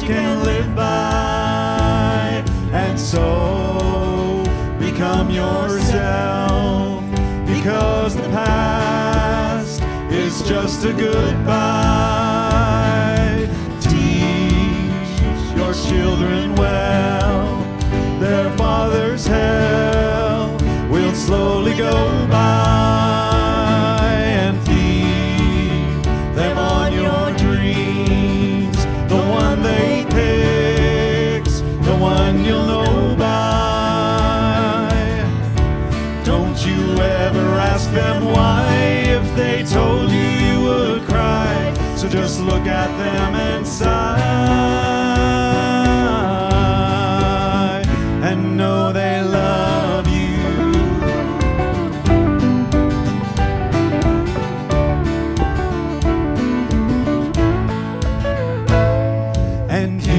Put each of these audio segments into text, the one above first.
can live by. And so become yourself, because the past is just a goodbye. Teach your children well, their father's hell will slowly go by, and feed them on your dreams, the one they pick's the one you'll know by. Don't you ever ask them why, if they told you you would cry, so just look at them and sigh, and know they love you. And you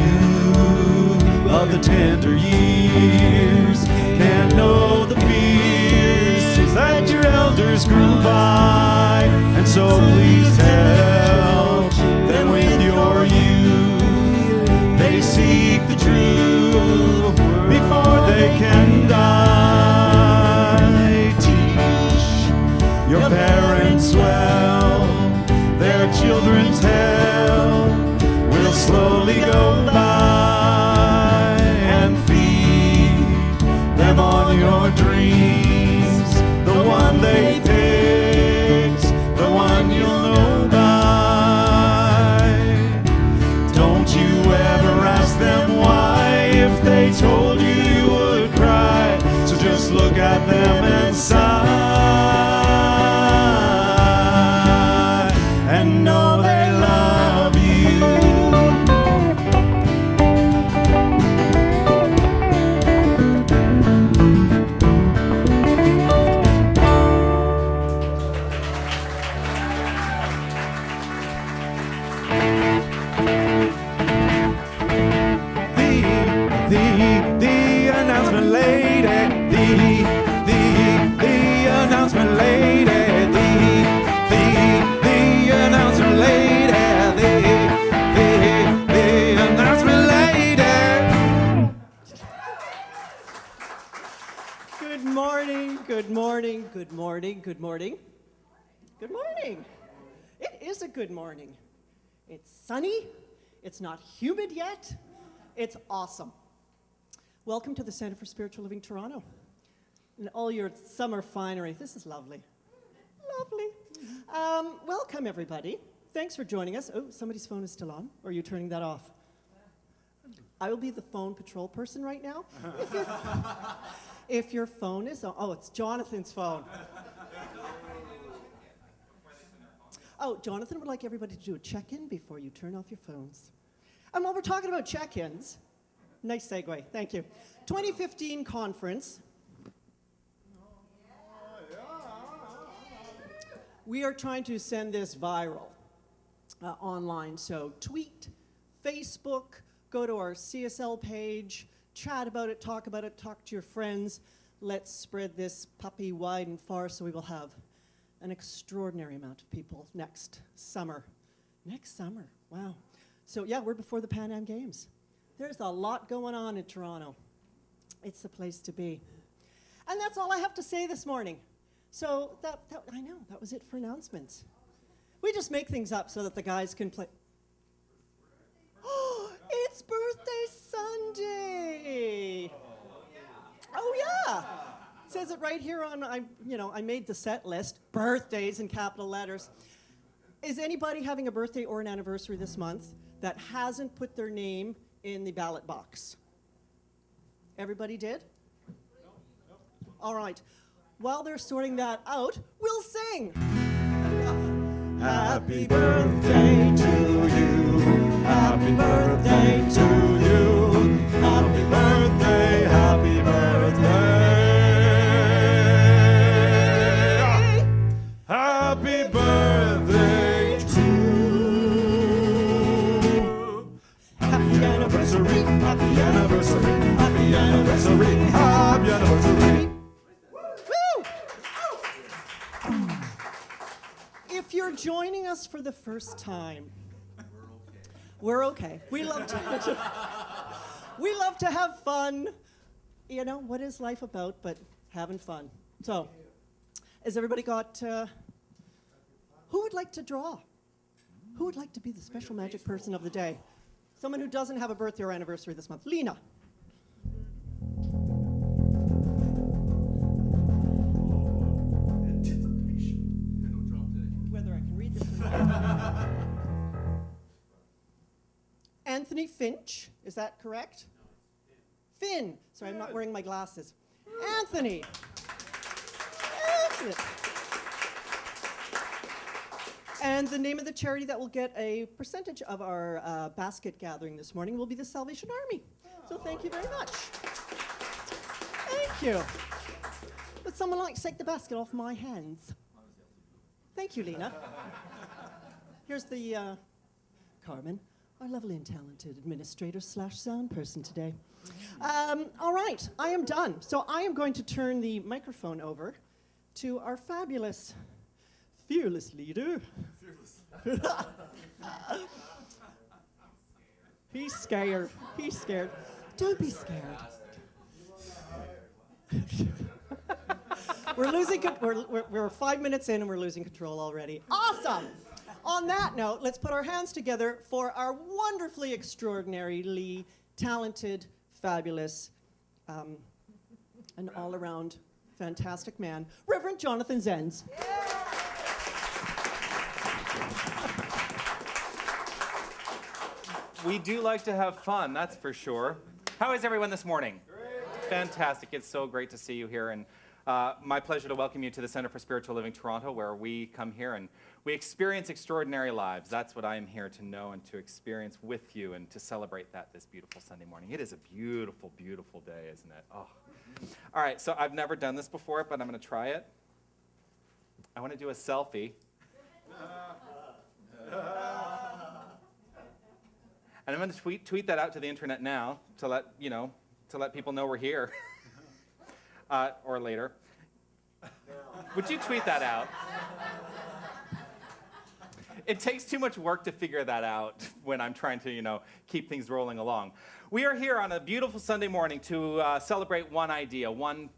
of the tender years can't know the fears that your elders grew by, and so please help them with your youth. They seek the truth before they can die. Teach your parents well, their children's hell will slowly go by, and feed them on your dreams, the one they pick's the one you'll know by. Don't you ever ask them why, if they told you you would cry, so just look at them and sigh, and know they love you. The announcement lady, the announcement lady, the announcement lady, the announcement lady. Good morning, good morning, good morning, good morning. Good morning. It is a good morning. It's sunny, it's not humid yet, it's awesome. Welcome to the Center for Spiritual Living Toronto and all your summer finery. This is lovely. Lovely. Welcome, everybody. Thanks for joining us. Oh, somebody's phone is still on, or are you turning that off? I will be the phone patrol person right now. If your phone is on, oh, it's Jonathan's phone. Oh, Jonathan would like everybody to do a check-in before you turn off your phones. And while we're talking about check-ins, nice segue, thank you. 2015 conference. We are trying to send this viral online, so tweet, Facebook, go to our CSL page, chat about it, talk to your friends. Let's spread this puppy wide and far so we will have an extraordinary amount of people next summer. Next summer, wow. So yeah, we're before the Pan Am Games. There's a lot going on in Toronto. It's the place to be. And that's all I have to say this morning. So I know, that was it for announcements. We just make things up so that the guys can play. Oh, it's birthday Sunday. Oh yeah. It says it right here on, I made the set list, birthdays in capital letters. Is anybody having a birthday or an anniversary this month that hasn't put their name in the ballot box? Everybody did? All right. While they're sorting that out, we'll sing. Happy birthday to you. Happy birthday to you. Happy birthday, happy birthday. Happy birthday to you. Happy anniversary, happy anniversary, happy anniversary, happy anniversary. If you're joining us for the first time, We're okay. We love to have fun. You know, what is life about but having fun? So, has everybody got, who would like to draw? Who would like to be the special magic person of the day? Someone who doesn't have a birthday or anniversary this month. Lena. Whether I can read this or not. Anthony Finch, is that correct? Finn. Sorry, I'm not wearing my glasses. Anthony. Excellent. And the name of the charity that will get a percentage of our basket gathering this morning will be the Salvation Army. So thank you very much. Thank you. Would someone like to take the basket off my hands? Thank you, Lena. Here's the Carmen, our lovely and talented administrator / sound person today. All right, I am done. So I am going to turn the microphone over to our fabulous, fearless leader. He's scared. He's scared. Don't be scared. We're 5 minutes in and we're losing control already. Awesome. On that note, let's put our hands together for our wonderfully, extraordinarily talented, fabulous, and all-around fantastic man, Reverend Jonathan Zenz. We do like to have fun, that's for sure. How is everyone this morning? Great. Fantastic. It's so great to see you here. And my pleasure to welcome you to the Center for Spiritual Living Toronto, where we come here and we experience extraordinary lives. That's what I am here to know and to experience with you and to celebrate that this beautiful Sunday morning. It is a beautiful, beautiful day, isn't it? Oh. All right, so I've never done this before, but I'm going to try it. I want to do a selfie. And I'm going to tweet that out to the internet now to let people know we're here. Or later. Would you tweet that out? It takes too much work to figure that out when I'm trying to, keep things rolling along. We are here on a beautiful Sunday morning to celebrate one idea, one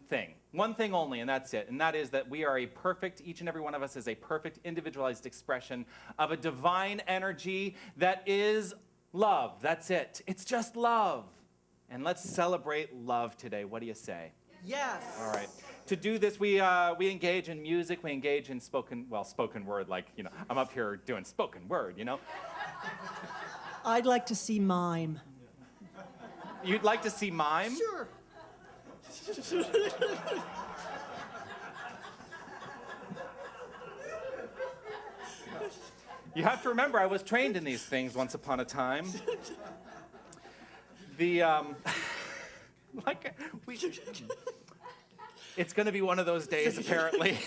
thing only, and that's it. And that is that we are each and every one of us is a perfect individualized expression of a divine energy that is love. That's it. It's just love. And let's celebrate love today. What do you say? Yes. All right. To do this, we engage in music. We engage in spoken word. Like, I'm up here doing spoken word, I'd like to see mime. You'd like to see mime? Sure. You have to remember, I was trained in these things once upon a time. It's going to be one of those days, apparently.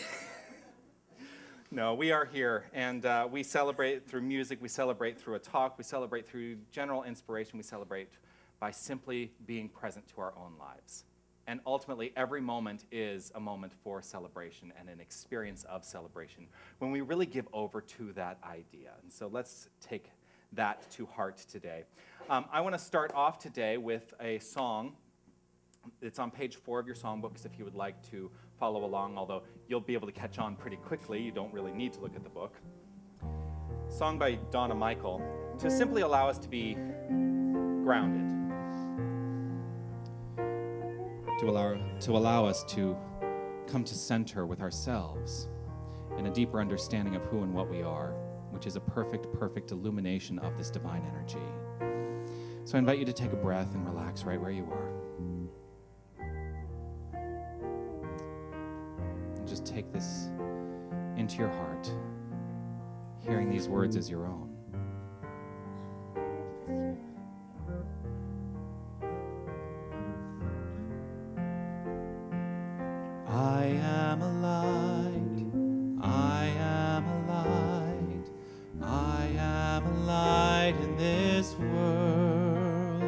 No, we are here, and we celebrate through music, we celebrate through a talk, we celebrate through general inspiration, we celebrate by simply being present to our own lives. And ultimately, every moment is a moment for celebration and an experience of celebration when we really give over to that idea. And so let's take that to heart today. I want to start off today with a song. It's on page 4 of your songbooks if you would like to follow along, although you'll be able to catch on pretty quickly. You don't really need to look at the book. Song by Donna Michael to simply allow us to be grounded. To allow us to come to center with ourselves in a deeper understanding of who and what we are, which is a perfect illumination of this divine energy. So I invite you to take a breath and relax right where you are. And just take this into your heart, hearing these words as your own. I am a light, I am a light, I am a light in this world.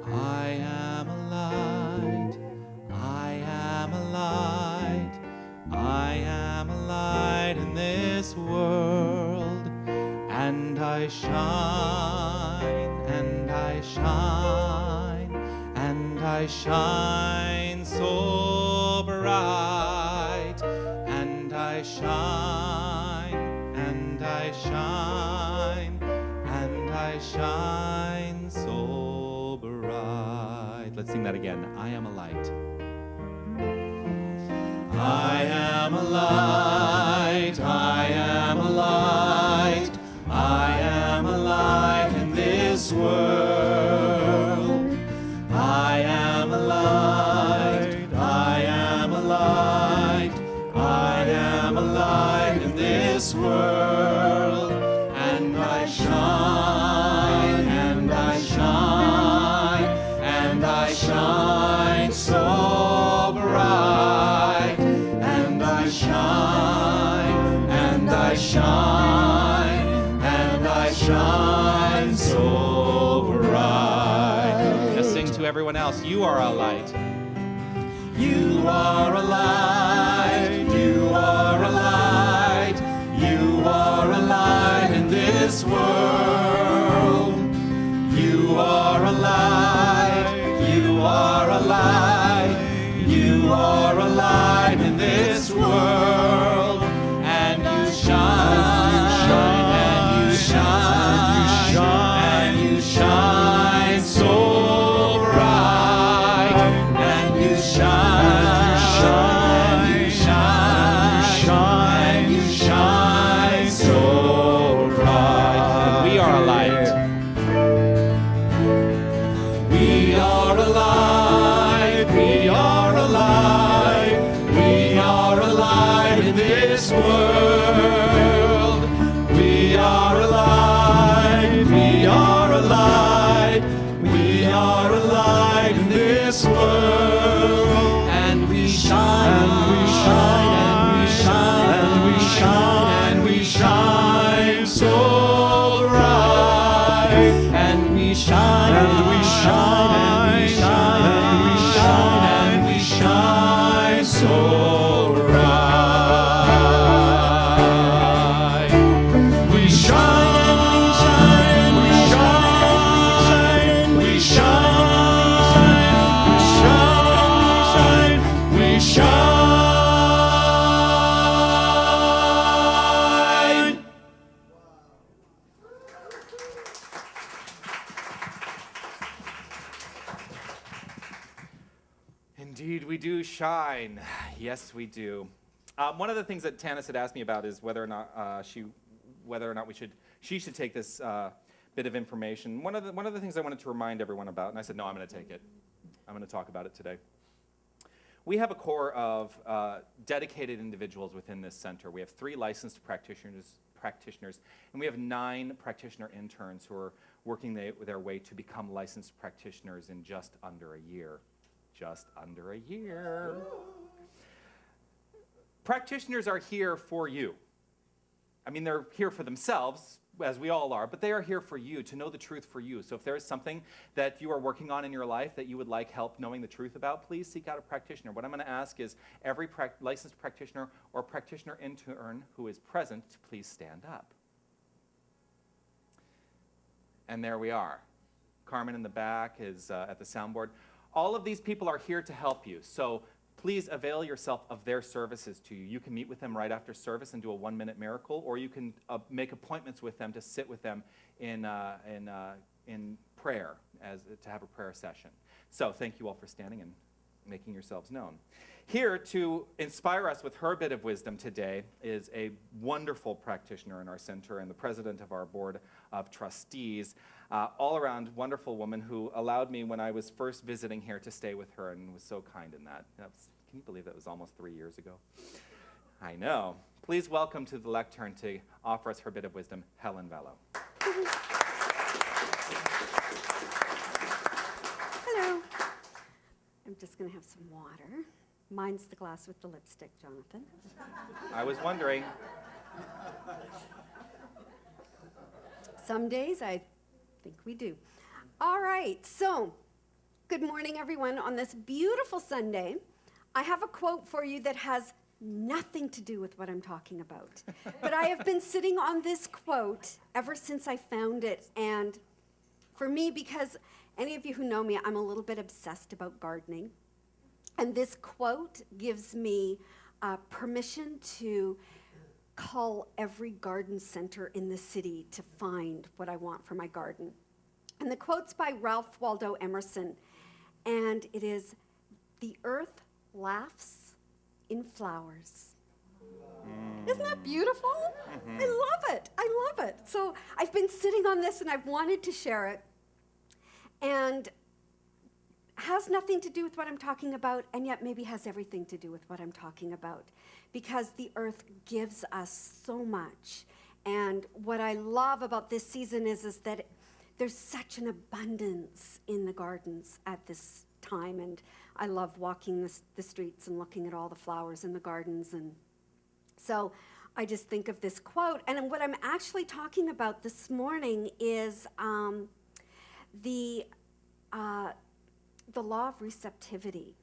I am a light, I am a light, I am a light in this world. And I I shine, and I shine, and I shine so bright, and I shine, and I shine, and I shine so bright. Let's sing that again. I am a light. I am a light, I am a light, I am a light in this world. I am a light, I am a light, I am a light in this world. And I shine, and I shine, and I shine so bright. And I shine, and I shine, and I shine so bright. Just sing to everyone else. You are a light. You are a light. You are a light. You are a light in this world. You are a light. You are a light. You are a light in this world. And you shine, and you shine, and you shine so bright. And you shine, and you shine, and you shine so bright. We are a light. We are a light. We are a light. We are a light in this world. We are a light. We are a light. We are a light in this world. And we shine, and we shine, and we shine, and we shine, and we shine so bright. And we shine, and we shine, and we shine, and we shine, and we shine so bright. We shine, and we shine, and we shine, we shine, we shine, we shine. Indeed, we do shine. Yes, we do. One of the things that Tanis had asked me about is whether or not she should take this bit of information. One of the things I wanted to remind everyone about, and I said, no, I'm going to take it. I'm going to talk about it today. We have a core of dedicated individuals within this center. We have 3 licensed practitioners, and we have 9 practitioner interns who are working their way to become licensed practitioners in just under a year. Just under a year. Practitioners are here for you. I mean, they're here for themselves, as we all are, but they are here for you, to know the truth for you. So if there is something that you are working on in your life that you would like help knowing the truth about, please seek out a practitioner. What I'm going to ask is every licensed practitioner or practitioner intern who is present to please stand up. And there we are. Carmen in the back is at the soundboard. All of these people are here to help you, so please avail yourself of their services to you. You can meet with them right after service and do a 1-minute miracle, or you can make appointments with them to sit with them in prayer, to have a prayer session. So thank you all for standing and making yourselves known. Here to inspire us with her bit of wisdom today is a wonderful practitioner in our center and the president of our board of trustees, all-around wonderful woman who allowed me when I was first visiting here to stay with her and was so kind in that. Can you believe that was almost 3 years ago? I know. Please welcome to the lectern to offer us her bit of wisdom, Helen Vello. Hello. I'm just going to have some water. Mine's the glass with the lipstick, Jonathan. I was wondering. Some days I think we do. All right, so good morning, everyone. On this beautiful Sunday, I have a quote for you that has nothing to do with what I'm talking about. But I have been sitting on this quote ever since I found it. And for me, because any of you who know me, I'm a little bit obsessed about gardening. And this quote gives me permission to call every garden center in the city to find what I want for my garden. And the quote's by Ralph Waldo Emerson. And it is, "The earth laughs in flowers." Isn't that beautiful? I love it. I love it. So I've been sitting on this and I've wanted to share it. And has nothing to do with what I'm talking about, and yet maybe has everything to do with what I'm talking about. Because the earth gives us so much. And what I love about this season is that there's such an abundance in the gardens at this time. And I love walking the streets and looking at all the flowers in the gardens. And so I just think of this quote. And what I'm actually talking about this morning is the law of receptivity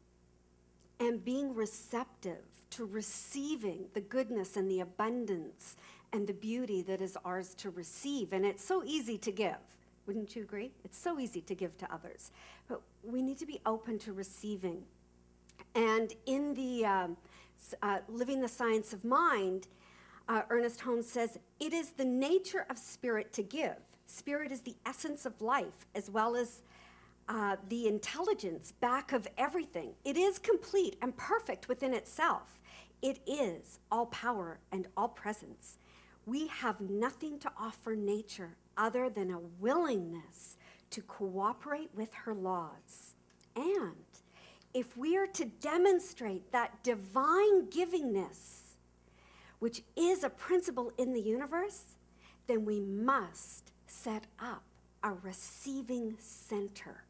and being receptive to receiving the goodness and the abundance and the beauty that is ours to receive. And it's so easy to give. Wouldn't you agree? It's so easy to give to others. But we need to be open to receiving. And in the Living the Science of Mind, Ernest Holmes says, "It is the nature of spirit to give. Spirit is the essence of life, as well as the intelligence back of everything. It is complete and perfect within itself. It is all power and all presence. We have nothing to offer nature other than a willingness to cooperate with her laws. And if we are to demonstrate that divine givingness, which is a principle in the universe, then we must set up a receiving center."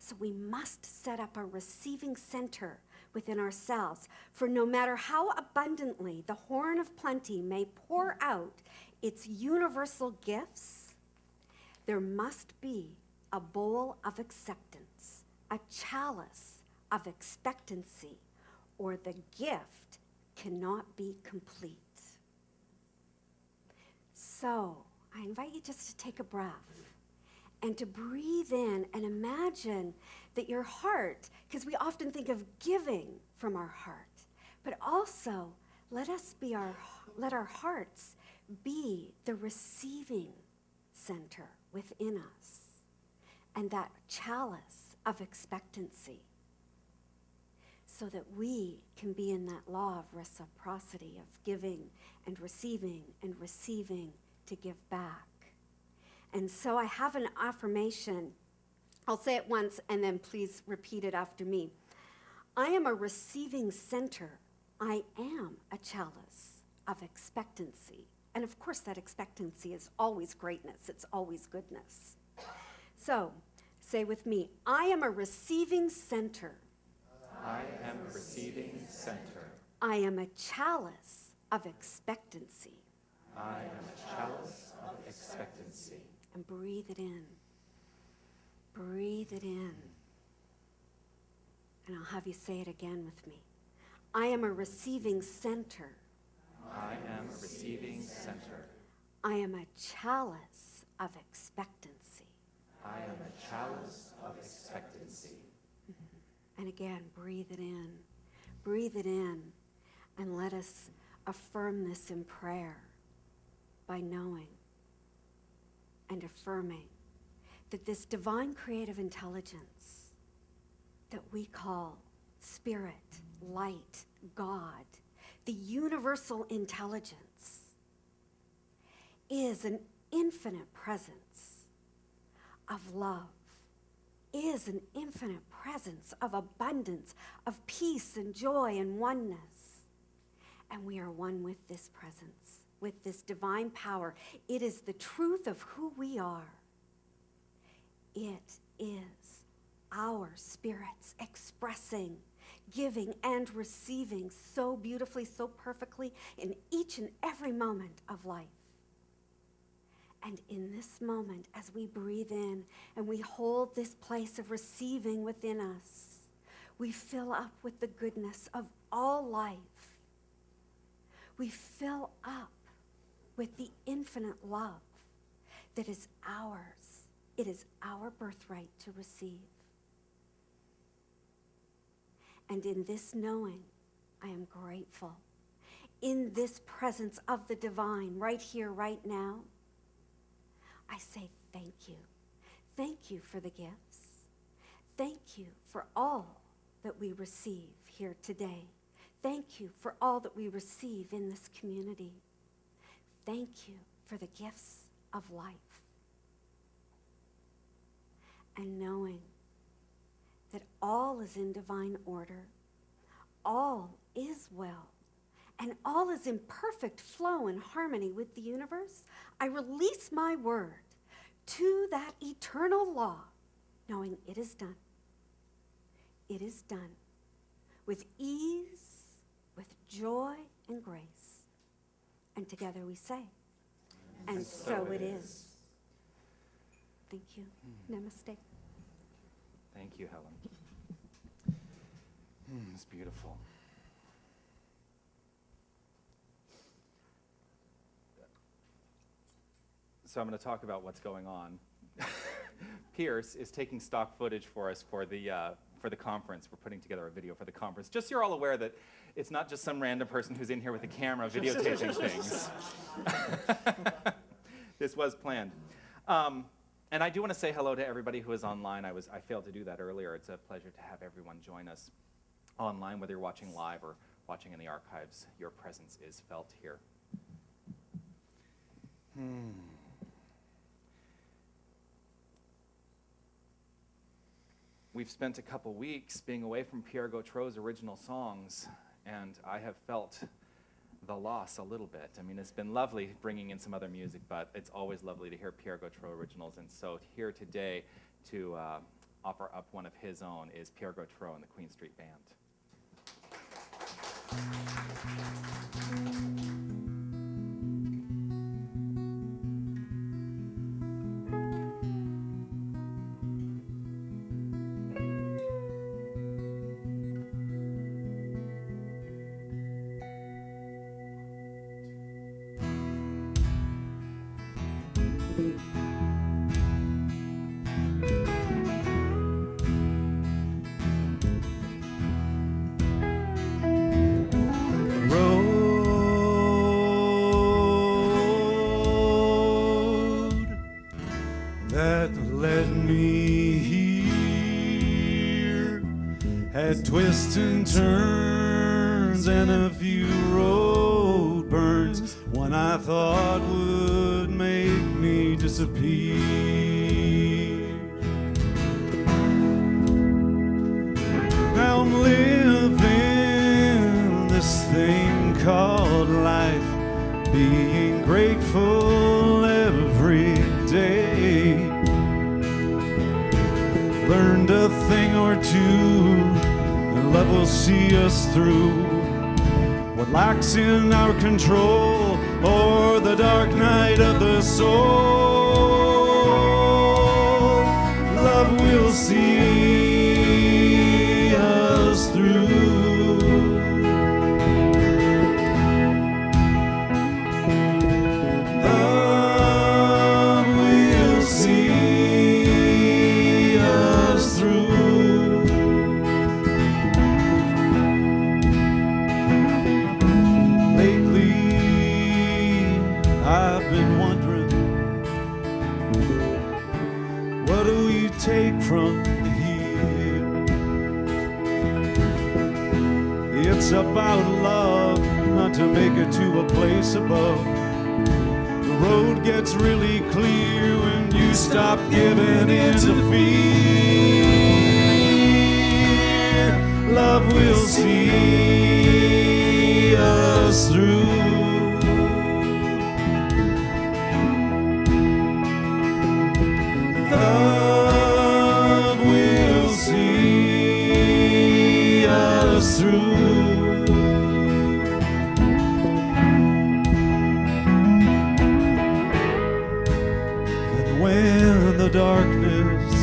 So we must set up a receiving center within ourselves. For no matter how abundantly the horn of plenty may pour out its universal gifts, there must be a bowl of acceptance, a chalice of expectancy, or the gift cannot be complete. So I invite you just to take a breath and to breathe in and imagine that your heart, because we often think of giving from our heart, but also let our hearts be the receiving center within us, and that chalice of expectancy, so that we can be in that law of reciprocity, of giving and receiving to give back. And so I have an affirmation. I'll say it once and then please repeat it after me. I am a receiving center. I am a chalice of expectancy. And of course that expectancy is always greatness. It's always goodness. So say with me, I am a receiving center. I am a receiving center. I am a chalice of expectancy. I am a chalice of expectancy. And breathe it in. Breathe it in. And I'll have you say it again with me. I am a receiving center. I am a receiving center. I am a chalice of expectancy. I am a chalice of expectancy. And again, breathe it in. Breathe it in. And let us affirm this in prayer by knowing and affirming that this divine creative intelligence that we call spirit, light, God, the universal intelligence, is an infinite presence of love, is an infinite presence of abundance, of peace and joy and oneness. And we are one with this presence, with this divine power. It is the truth of who we are. It is our spirits expressing, giving, and receiving so beautifully, so perfectly in each and every moment of life. And in this moment, as we breathe in and we hold this place of receiving within us, we fill up with the goodness of all life. we fill up with the infinite love that is ours. It is our birthright to receive. And in this knowing, I am grateful. In this presence of the divine, right here, right now, I say thank you. Thank you for the gifts. Thank you for all that we receive here today. Thank you for all that we receive in this community. Thank you for the gifts of life. And knowing that all is in divine order, all is well, and all is in perfect flow and harmony with the universe, I release my word to that eternal law, knowing it is done. It is done with ease, with joy and grace. And together we say, and so it is. Thank you. Namaste. Thank you, Helen. It's beautiful. So I'm going to talk about what's going on. Pierce is taking stock footage for us for the conference. We're putting together a video for the conference. Just so you're all aware that it's not just some random person who's in here with a camera videotaping things. This was planned. And I do want to say hello to everybody who is online. I failed to do that earlier. It's a pleasure to have everyone join us online, whether you're watching live or watching in the archives. Your presence is felt here. We've spent a couple weeks being away from Pierre Gautreau's original songs, and I have felt the loss a little bit. I mean, it's been lovely bringing in some other music, but it's always lovely to hear Pierre Gautreau originals. And so here today to offer up one of his own is Pierre Gautreau and the Queen Street Band. That led me here had twists and turns and a few road burns. One I thought would make me disappear. Now I'm living this thing called life, being grateful every day. Learned a thing or two, and love will see us through what lacks in our control, or the dark night of the soul. Love will see us through. Take from here. It's about love, not to make it to a place above. The road gets really clear when you stop giving in to fear. Love will see us through. Through. And when the darkness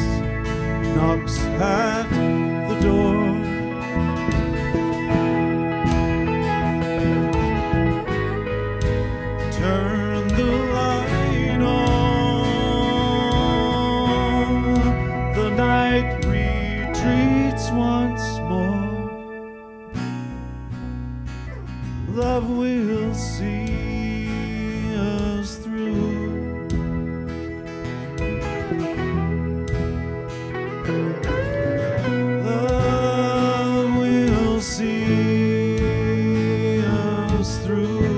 knocks at the door, meets once more, love will see us through. Love will see us through. Love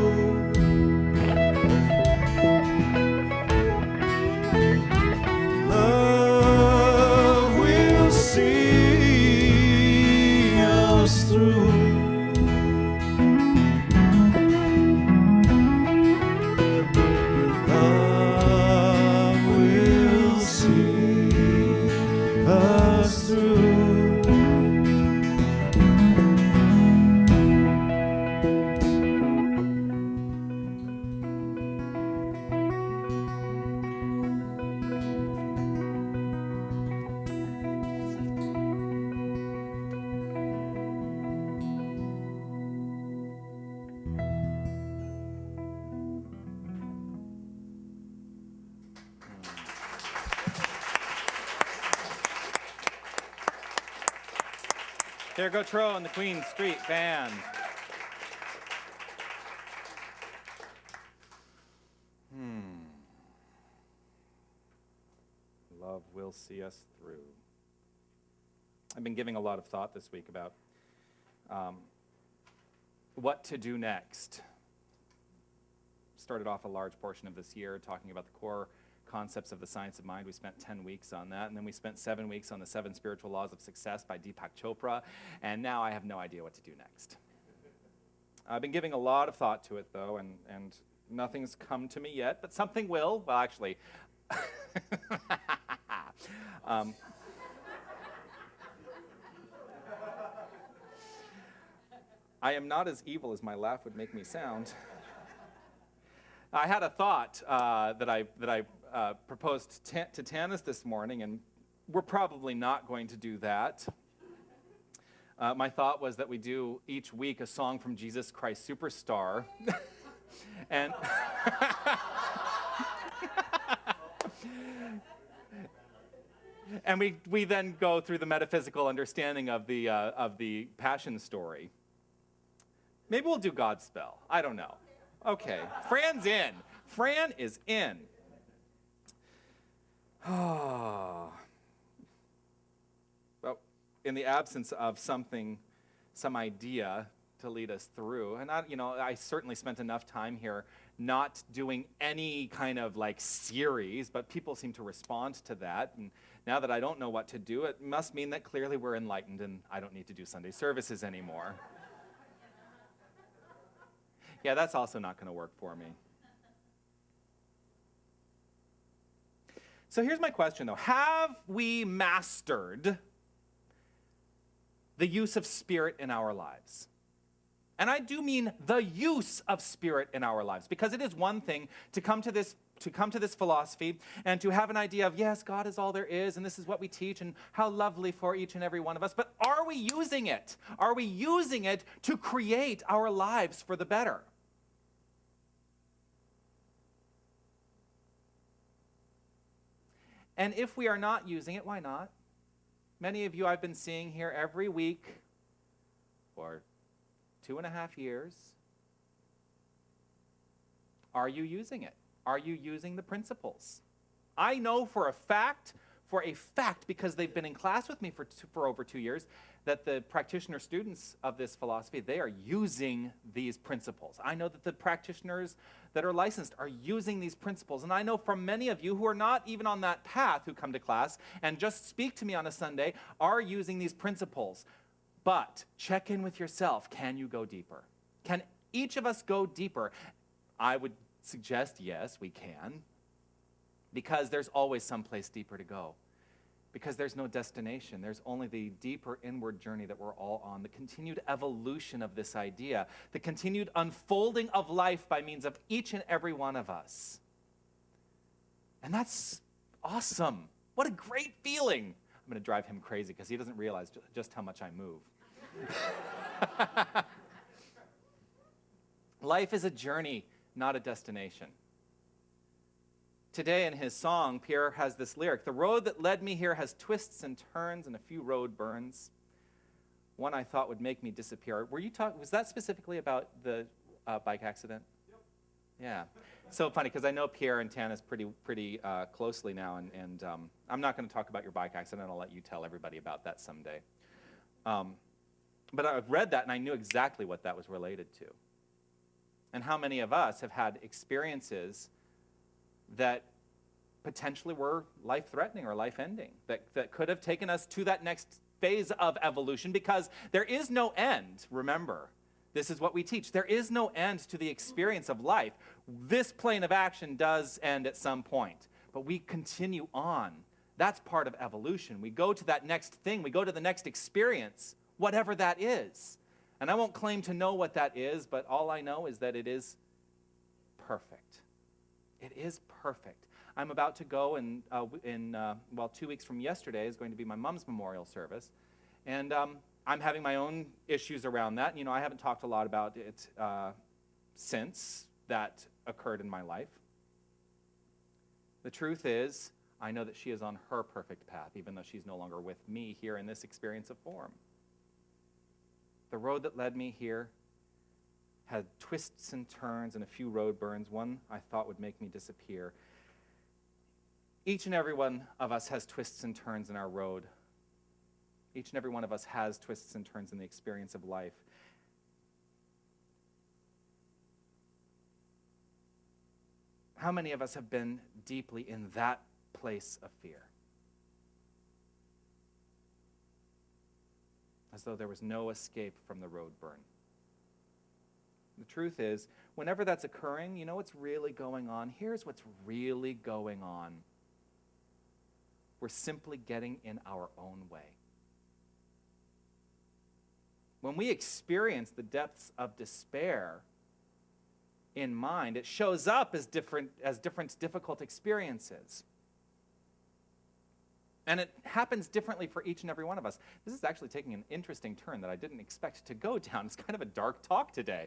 will see us through. Love will see us through. There go Tro and the Queen Street Band. Love will see us through. I've been giving a lot of thought this week about what to do next. Started off a large portion of this year talking about the core concepts of the science of mind. We spent 10 weeks on that, and then we spent 7 weeks on the 7 spiritual laws of success by Deepak Chopra, and now I have no idea what to do next. I've been giving a lot of thought to it, though, and nothing's come to me yet, but something will. Well, actually, I am not as evil as my laugh would make me sound. I had a thought that I proposed to Tanis this morning, and we're probably not going to do that. My thought was that we do each week a song from Jesus Christ Superstar, and and we then go through the metaphysical understanding of the Passion story. Maybe we'll do Godspell. I don't know. Okay, Fran's in. Fran is in. Well, in the absence of some idea to lead us through, and I certainly spent enough time here not doing any kind of like series, but people seem to respond to that. And now that I don't know what to do, it must mean that clearly we're enlightened and I don't need to do Sunday services anymore. Yeah, that's also not going to work for me. So here's my question, though. Have we mastered the use of spirit in our lives? And I do mean the use of spirit in our lives, because it is one thing to come to this philosophy and to have an idea of, yes, God is all there is, and this is what we teach, and how lovely for each and every one of us. But are we using it? Are we using it to create our lives for the better? And if we are not using it, why not? Many of you I've been seeing here every week for 2.5 years. Are you using it? Are you using the principles? I know for a fact, because they've been in class with me for over 2 years, that the practitioner students of this philosophy, they are using these principles. I know that the practitioners that are licensed are using these principles. And I know from many of you who are not even on that path who come to class and just speak to me on a Sunday are using these principles. But check in with yourself. Can you go deeper? Can each of us go deeper? I would suggest yes, we can. Because there's always someplace deeper to go. Because there's no destination. There's only the deeper inward journey that we're all on, the continued evolution of this idea, the continued unfolding of life by means of each and every one of us. And that's awesome. What a great feeling. I'm going to drive him crazy because he doesn't realize just how much I move. Life is a journey, not a destination. Today in his song, Pierre has this lyric: "The road that led me here has twists and turns and a few road burns. one I thought would make me disappear. Was that specifically about the bike accident? Yep. Yeah. So funny, because I know Pierre and Tanis pretty closely now, and I'm not going to talk about your bike accident. I'll let you tell everybody about that someday. But I read that, and I knew exactly what that was related to. And how many of us have had experiences that potentially were life-threatening or life-ending, that could have taken us to that next phase of evolution, because there is no end, remember. This is what we teach. There is no end to the experience of life. This plane of action does end at some point, but we continue on. That's part of evolution. We go to that next thing. We go to the next experience, whatever that is. And I won't claim to know what that is, but all I know is that it is perfect. It is perfect. I'm about to go, and 2 weeks from yesterday is going to be my mom's memorial service. And I'm having my own issues around that. You know, I haven't talked a lot about it since that occurred in my life. The truth is, I know that she is on her perfect path, even though she's no longer with me here in this experience of form. The road that led me here had twists and turns and a few road burns, one I thought would make me disappear. Each and every one of us has twists and turns in our road. Each and every one of us has twists and turns in the experience of life. How many of us have been deeply in that place of fear? As though there was no escape from the road burn. The truth is, whenever that's occurring, you know what's really going on? Here's what's really going on. We're simply getting in our own way. When we experience the depths of despair in mind, it shows up as different difficult experiences. And it happens differently for each and every one of us. This is actually taking an interesting turn that I didn't expect to go down. It's kind of a dark talk today.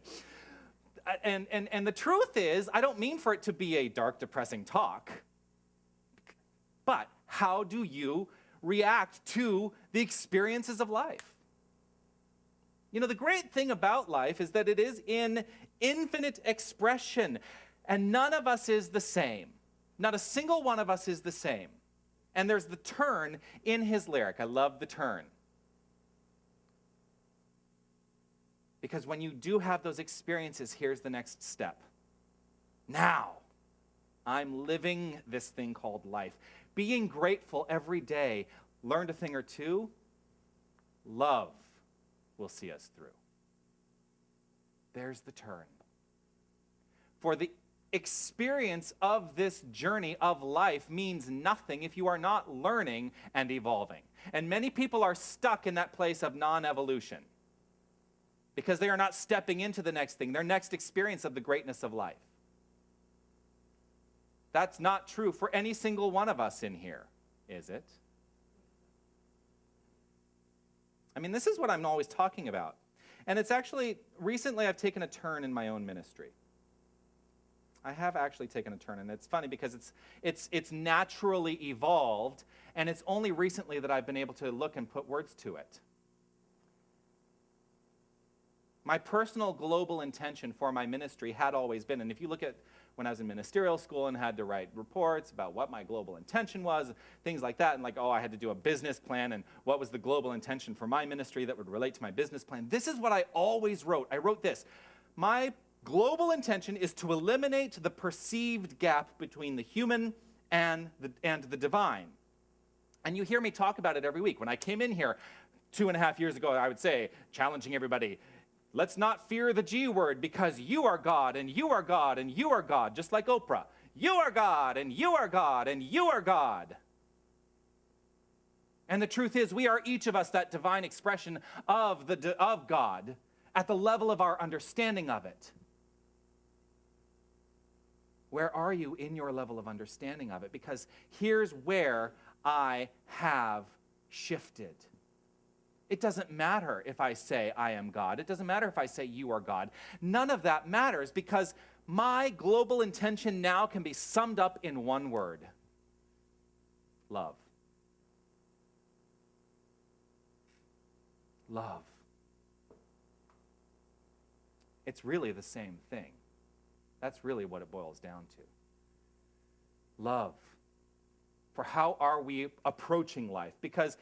And the truth is, I don't mean for it to be a dark, depressing talk. But how do you react to the experiences of life? You know, the great thing about life is that it is in infinite expression, and none of us is the same. Not a single one of us is the same. And there's the turn in his lyric. I love the turn. Because when you do have those experiences, here's the next step. Now, I'm living this thing called life. Being grateful every day. Learned a thing or two. Love will see us through. There's the turn. For the experience of this journey of life means nothing if you are not learning and evolving. And many people are stuck in that place of non-evolution because they are not stepping into the next thing, their next experience of the greatness of life. That's not true for any single one of us in here, is it? I mean, this is what I'm always talking about. And it's actually, recently I've taken a turn in my own ministry. I have actually taken a turn, and it's funny because it's naturally evolved, and it's only recently that I've been able to look and put words to it. My personal global intention for my ministry had always been, and if you look at when I was in ministerial school and had to write reports about what my global intention was, things like that, and I had to do a business plan and what was the global intention for my ministry that would relate to my business plan. This is what I always wrote. I wrote this. My global intention is to eliminate the perceived gap between the human and the divine. And you hear me talk about it every week. When I came in here 2.5 years ago, I would say, challenging everybody, let's not fear the G word because you are God and you are God and you are God, just like Oprah. You are God and you are God and you are God. And the truth is, we are each of us that divine expression of God at the level of our understanding of it. Where are you in your level of understanding of it? Because here's where I have shifted. It doesn't matter if I say I am God. It doesn't matter if I say you are God. None of that matters because my global intention now can be summed up in one word. Love. Love. It's really the same thing. That's really what it boils down to. Love. For how are we approaching life? Because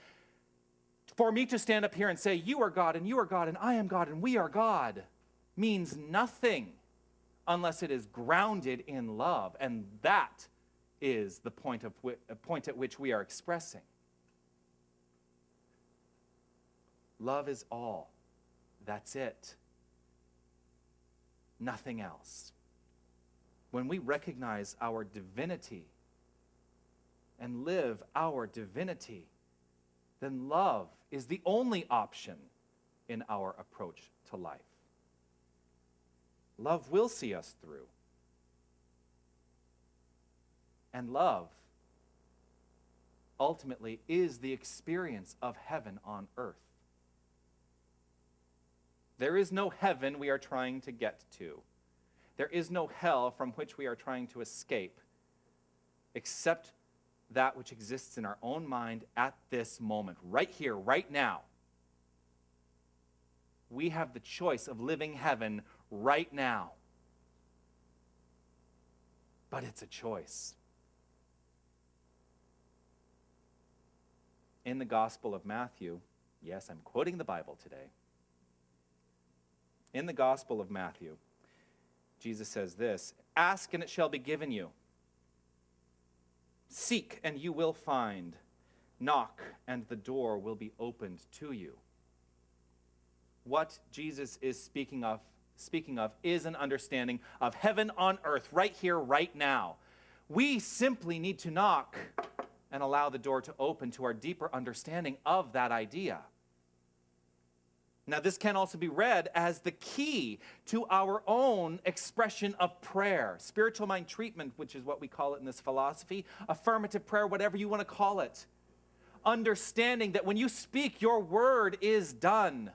for me to stand up here and say, you are God, and you are God, and I am God, and we are God, means nothing unless it is grounded in love. And that is the point at which we are expressing. Love is all. That's it. Nothing else. When we recognize our divinity and live our divinity, then love is the only option in our approach to life. Love will see us through. And love ultimately is the experience of heaven on earth. There is no heaven we are trying to get to. There is no hell from which we are trying to escape, except that which exists in our own mind at this moment, right here, right now. We have the choice of living heaven right now. But it's a choice. In the Gospel of Matthew, yes, I'm quoting the Bible today. In the Gospel of Matthew, Jesus says this, "Ask and it shall be given you. Seek and you will find. Knock and the door will be opened to you." What Jesus is speaking of is an understanding of heaven on earth, right here, right now. We simply need to knock and allow the door to open to our deeper understanding of that idea. Now, this can also be read as the key to our own expression of prayer. Spiritual mind treatment, which is what we call it in this philosophy. Affirmative prayer, whatever you want to call it. Understanding that when you speak, your word is done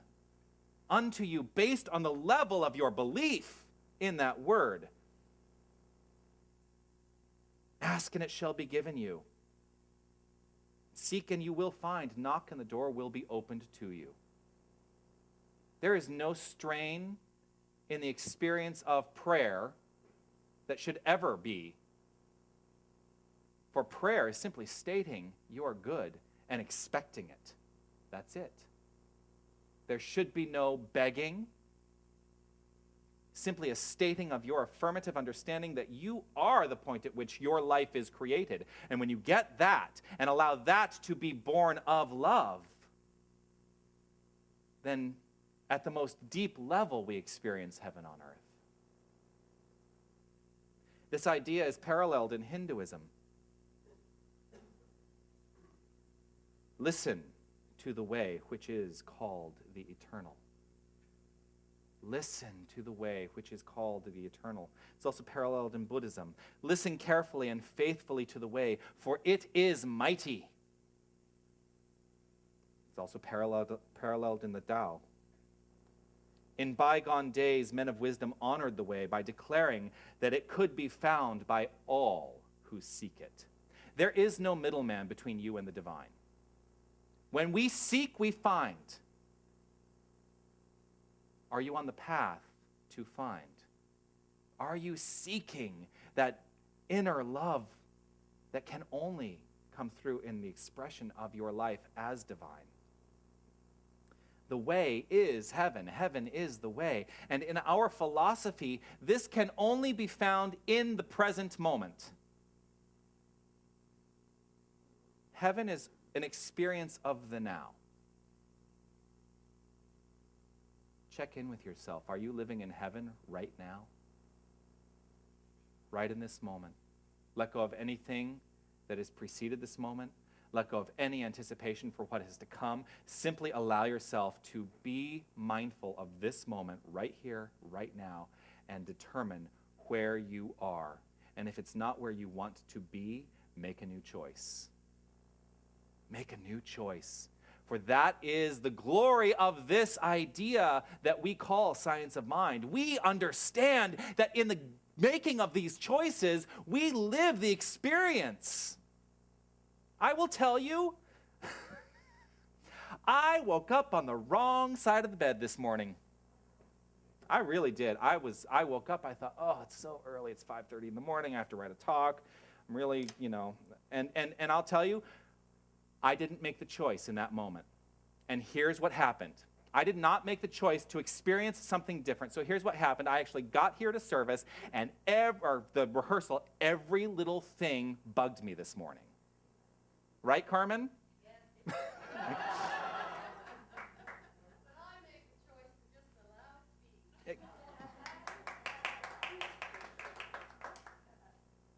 unto you based on the level of your belief in that word. Ask and it shall be given you. Seek and you will find. Knock and the door will be opened to you. There is no strain in the experience of prayer that should ever be. For prayer is simply stating you are good and expecting it. That's it. There should be no begging, simply a stating of your affirmative understanding that you are the point at which your life is created. And when you get that and allow that to be born of love, then at the most deep level, we experience heaven on earth. This idea is paralleled in Hinduism. Listen to the way which is called the eternal. Listen to the way which is called the eternal. It's also paralleled in Buddhism. Listen carefully and faithfully to the way, for it is mighty. It's also paralleled in the Tao. In bygone days, men of wisdom honored the way by declaring that it could be found by all who seek it. There is no middleman between you and the divine. When we seek, we find. Are you on the path to find? Are you seeking that inner love that can only come through in the expression of your life as divine? The way is heaven. Heaven is the way. And in our philosophy, this can only be found in the present moment. Heaven is an experience of the now. Check in with yourself. Are you living in heaven right now? Right in this moment. Let go of anything that has preceded this moment. Let go of any anticipation for what is to come. Simply allow yourself to be mindful of this moment right here, right now, and determine where you are. And if it's not where you want to be, make a new choice. Make a new choice. For that is the glory of this idea that we call science of mind. We understand that in the making of these choices, we live the experience. I will tell you, I woke up on the wrong side of the bed this morning. I really did. I woke up, I thought, oh, it's so early. It's 5:30 in the morning. I have to write a talk. I'm really, and I'll tell you, I didn't make the choice in that moment. And here's what happened. I did not make the choice to experience something different. So here's what happened. I actually got here to service, and the rehearsal, every little thing bugged me this morning. Right, Carmen? Yes.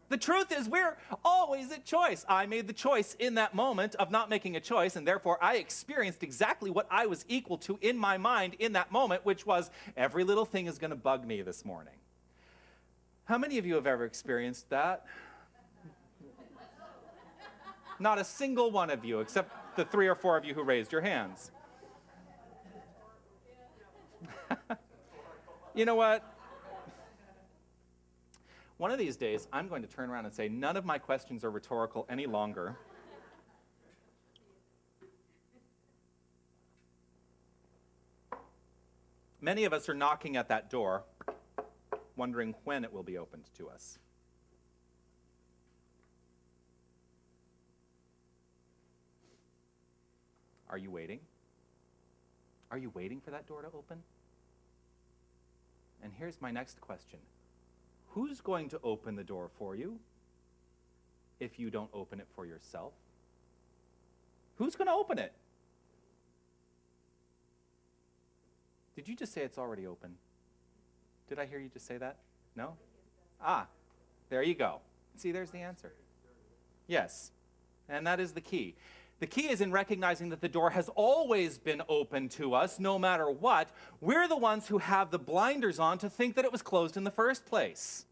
The truth is, we're always at choice. I made the choice in that moment of not making a choice, and therefore I experienced exactly what I was equal to in my mind in that moment, which was every little thing is going to bug me this morning. How many of you have ever experienced that? Not a single one of you, except the 3 or 4 of you who raised your hands. You know what? One of these days, I'm going to turn around and say, none of my questions are rhetorical any longer. Many of us are knocking at that door, wondering when it will be opened to us. Are you waiting? Are you waiting for that door to open? And here's my next question. Who's going to open the door for you if you don't open it for yourself? Who's going to open it? Did you just say it's already open? Did I hear you just say that? No? There you go. See, there's the answer. Yes, and that is the key. The key is in recognizing that the door has always been open to us, no matter what. We're the ones who have the blinders on to think that it was closed in the first place.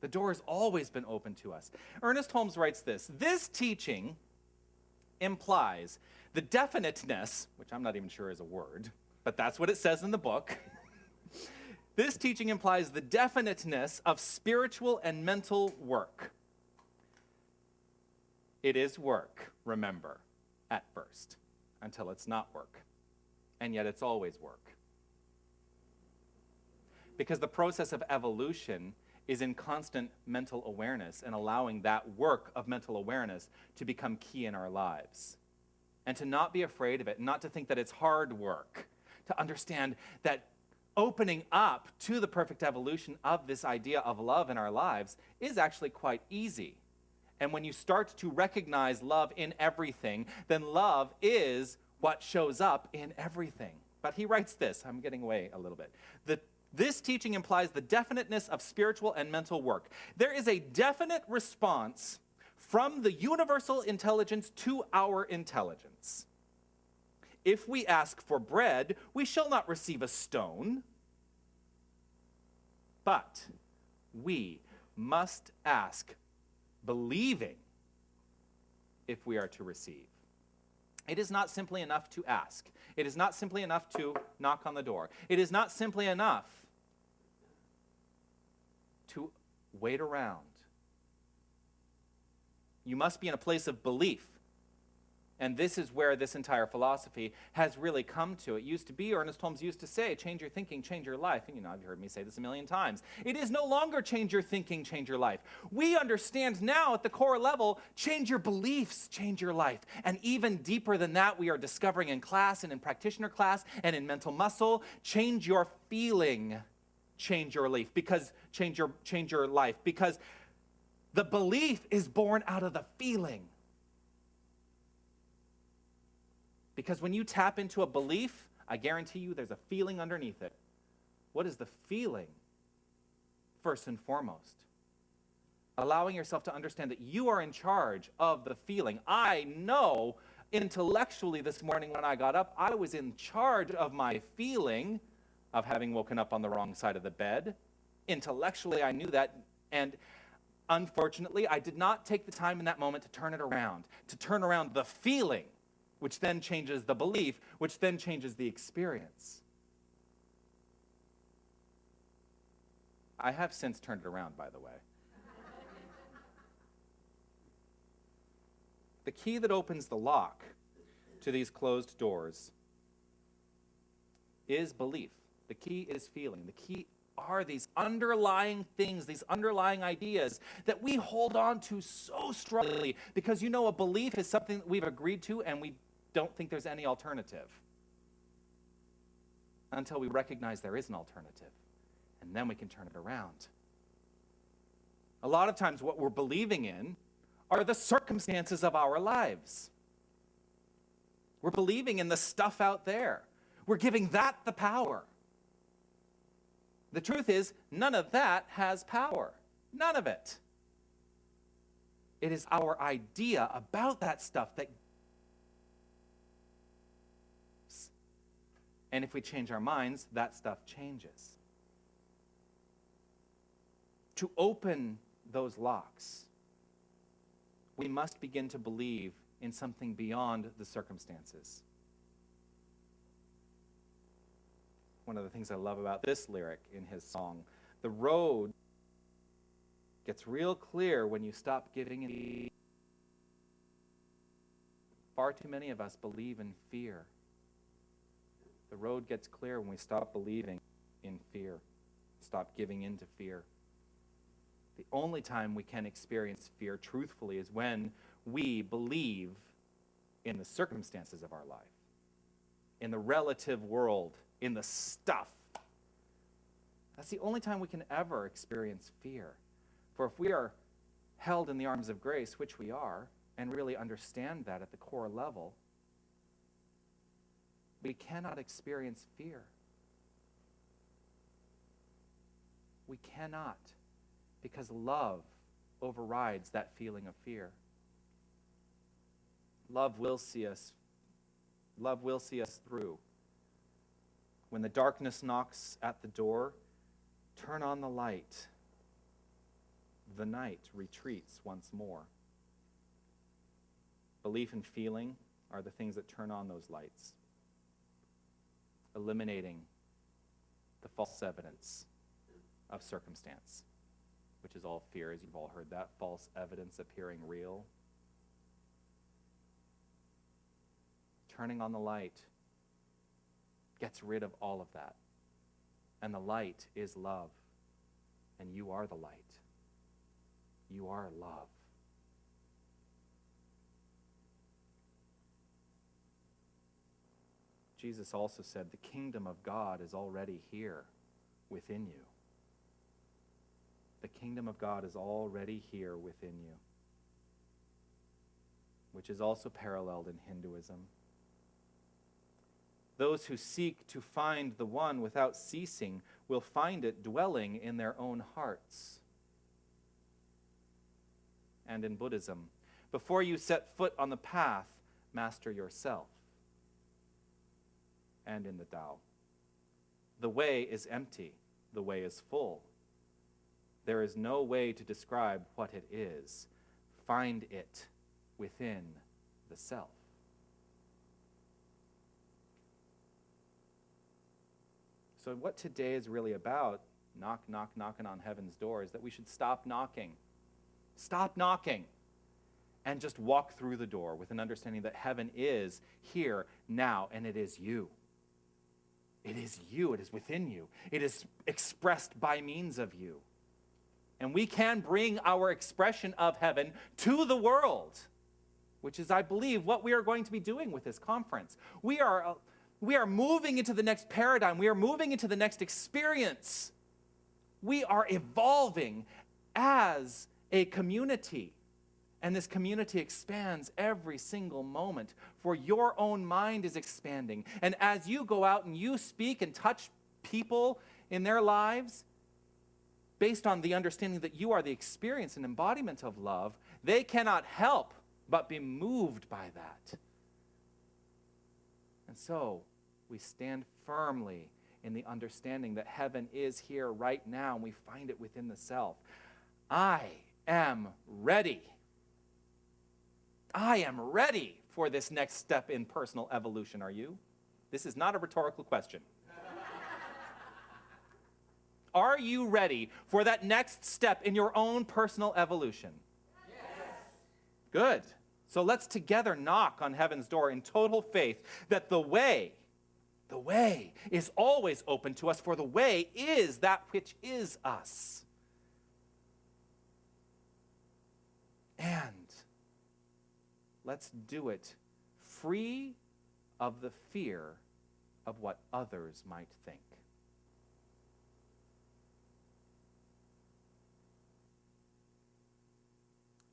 The door has always been open to us. Ernest Holmes writes this teaching implies the definiteness, which I'm not even sure is a word, but that's what it says in the book. This teaching implies the definiteness of spiritual and mental work. It is work, remember, at first, until it's not work. And yet it's always work. Because the process of evolution is in constant mental awareness and allowing that work of mental awareness to become key in our lives. And to not be afraid of it, not to think that it's hard work, to understand that opening up to the perfect evolution of this idea of love in our lives is actually quite easy. And when you start to recognize love in everything, then love is what shows up in everything. But he writes this, I'm getting away a little bit. This teaching implies the definiteness of spiritual and mental work. There is a definite response from the universal intelligence to our intelligence. If we ask for bread, we shall not receive a stone, but we must ask believing if we are to receive. It is not simply enough to ask. It is not simply enough to knock on the door. It is not simply enough to wait around. You must be in a place of belief. And this is where this entire philosophy has really come to. It used to be, Ernest Holmes used to say, change your thinking, change your life. And you've heard me say this a million times. It is no longer change your thinking, change your life. We understand now at the core level, change your beliefs, change your life. And even deeper than that, we are discovering in class and in practitioner class and in mental muscle, change your feeling, change your life. Because change your life. Because the belief is born out of the feeling. Because when you tap into a belief, I guarantee you there's a feeling underneath it. What is the feeling? First and foremost, allowing yourself to understand that you are in charge of the feeling. I know intellectually this morning when I got up, I was in charge of my feeling of having woken up on the wrong side of the bed. Intellectually, I knew that, and unfortunately, I did not take the time in that moment to turn around the feeling, which then changes the belief, which then changes the experience. I have since turned it around, by the way. The key that opens the lock to these closed doors is belief. The key is feeling. The key are these underlying things, these underlying ideas that we hold on to so strongly because a belief is something that we've agreed to and we don't think there's any alternative until we recognize there is an alternative, and then we can turn it around. A lot of times what we're believing in are the circumstances of our lives. We're believing in the stuff out there. We're giving that the power. The truth is, none of that has power. None of it. It is our idea about that stuff that... And if we change our minds, that stuff changes. To open those locks, we must begin to believe in something beyond the circumstances. One of the things I love about this lyric in his song, the road gets real clear when you stop giving in. Far too many of us believe in fear. The road gets clear when we stop believing in fear, stop giving in to fear. The only time we can experience fear truthfully is when we believe in the circumstances of our life, in the relative world, in the stuff. That's the only time we can ever experience fear. For if we are held in the arms of grace, which we are, and really understand that at the core level, we cannot experience fear. We cannot, because love overrides that feeling of fear. Love will see us through. When the darkness knocks at the door, turn on the light. The night retreats once more. Belief and feeling are the things that turn on those lights, eliminating the false evidence of circumstance, which is all fear, as you've all heard that, false evidence appearing real. Turning on the light gets rid of all of that. And the light is love. And you are the light. You are love. Jesus also said, the kingdom of God is already here within you. The kingdom of God is already here within you, which is also paralleled in Hinduism. Those who seek to find the one without ceasing will find it dwelling in their own hearts. And in Buddhism, before you set foot on the path, master yourself. And in the Tao, the way is empty, the way is full. There is no way to describe what it is. Find it within the self. So what today is really about, knocking on heaven's door, is that we should stop knocking. Stop knocking. And just walk through the door with an understanding that heaven is here now, and it is you. It is you. It is within you. It is expressed by means of you. And we can bring our expression of heaven to the world, which is, I believe, what we are going to be doing with this conference. We are moving into the next paradigm. We are moving into the next experience. We are evolving as a community. And this community expands every single moment, for your own mind is expanding. And as you go out and you speak and touch people in their lives, based on the understanding that you are the experience and embodiment of love, they cannot help but be moved by that. And so we stand firmly in the understanding that heaven is here right now, and we find it within the self. I am ready. I am ready for this next step in personal evolution. Are you? This is not a rhetorical question. Are you ready for that next step in your own personal evolution? Yes. Good. So let's together knock on heaven's door in total faith that the way The way is always open to us, for the way is that which is us. And let's do it free of the fear of what others might think.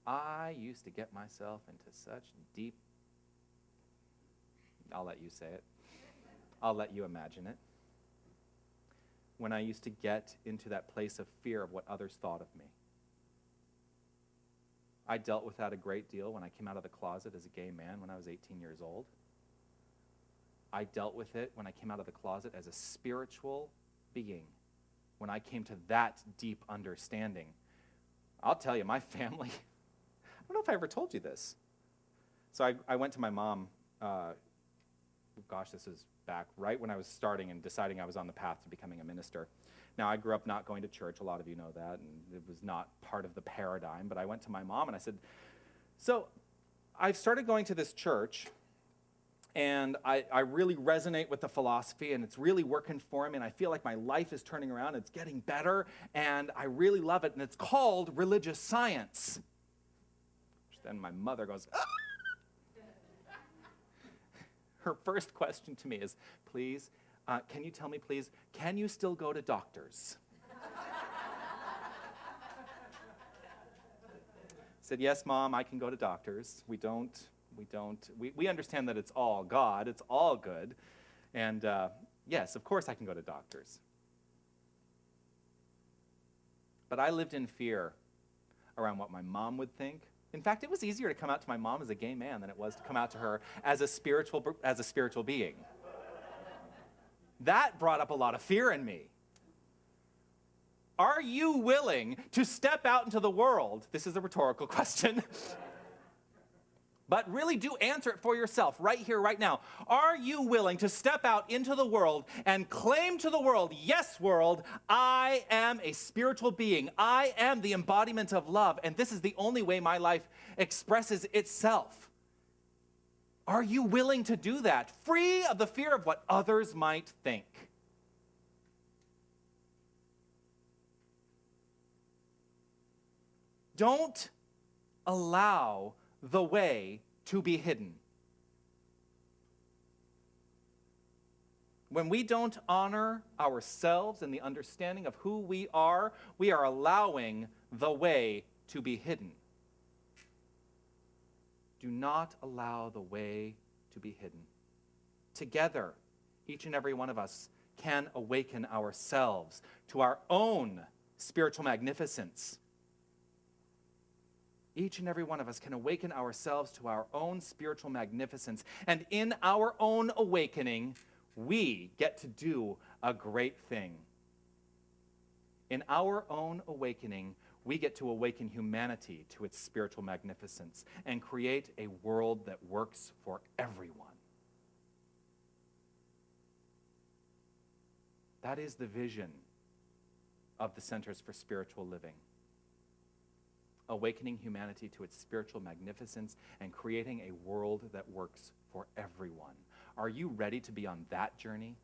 I used to get myself into such deep, I'll let you say it. I'll let you imagine it. When I used to get into that place of fear of what others thought of me. I dealt with that a great deal when I came out of the closet as a gay man when I was 18 years old. I dealt with it when I came out of the closet as a spiritual being, when I came to that deep understanding. I'll tell you, my family, I don't know if I ever told you this. So I went to my mom, this is back right when I was starting and deciding I was on the path to becoming a minister. Now, I grew up not going to church. A lot of you know that, and it was not part of the paradigm. But I went to my mom and I said, so I've started going to this church, and I really resonate with the philosophy, and it's really working for me, and I feel like my life is turning around, it's getting better, and I really love it, and it's called religious science. Then my mother goes, ah! Her first question to me is, please, can you tell me, please, can you still go to doctors? I said, yes, Mom, I can go to doctors. We understand that it's all God, it's all good. And yes, of course I can go to doctors. But I lived in fear around what my mom would think. In fact, it was easier to come out to my mom as a gay man than it was to come out to her as a spiritual being. That brought up a lot of fear in me. Are you willing to step out into the world? This is a rhetorical question. But really do answer it for yourself right here, right now. Are you willing to step out into the world and claim to the world, yes, world, I am a spiritual being. I am the embodiment of love, and this is the only way my life expresses itself. Are you willing to do that, free of the fear of what others might think? Don't allow the way to be hidden. When we don't honor ourselves and the understanding of who we are allowing the way to be hidden. Do not allow the way to be hidden. Together, each and every one of us can awaken ourselves to our own spiritual magnificence. Each and every one of us can awaken ourselves to our own spiritual magnificence. And in our own awakening, we get to do a great thing. In our own awakening, we get to awaken humanity to its spiritual magnificence and create a world that works for everyone. That is the vision of the Centers for Spiritual Living. Awakening humanity to its spiritual magnificence and creating a world that works for everyone. Are you ready to be on that journey?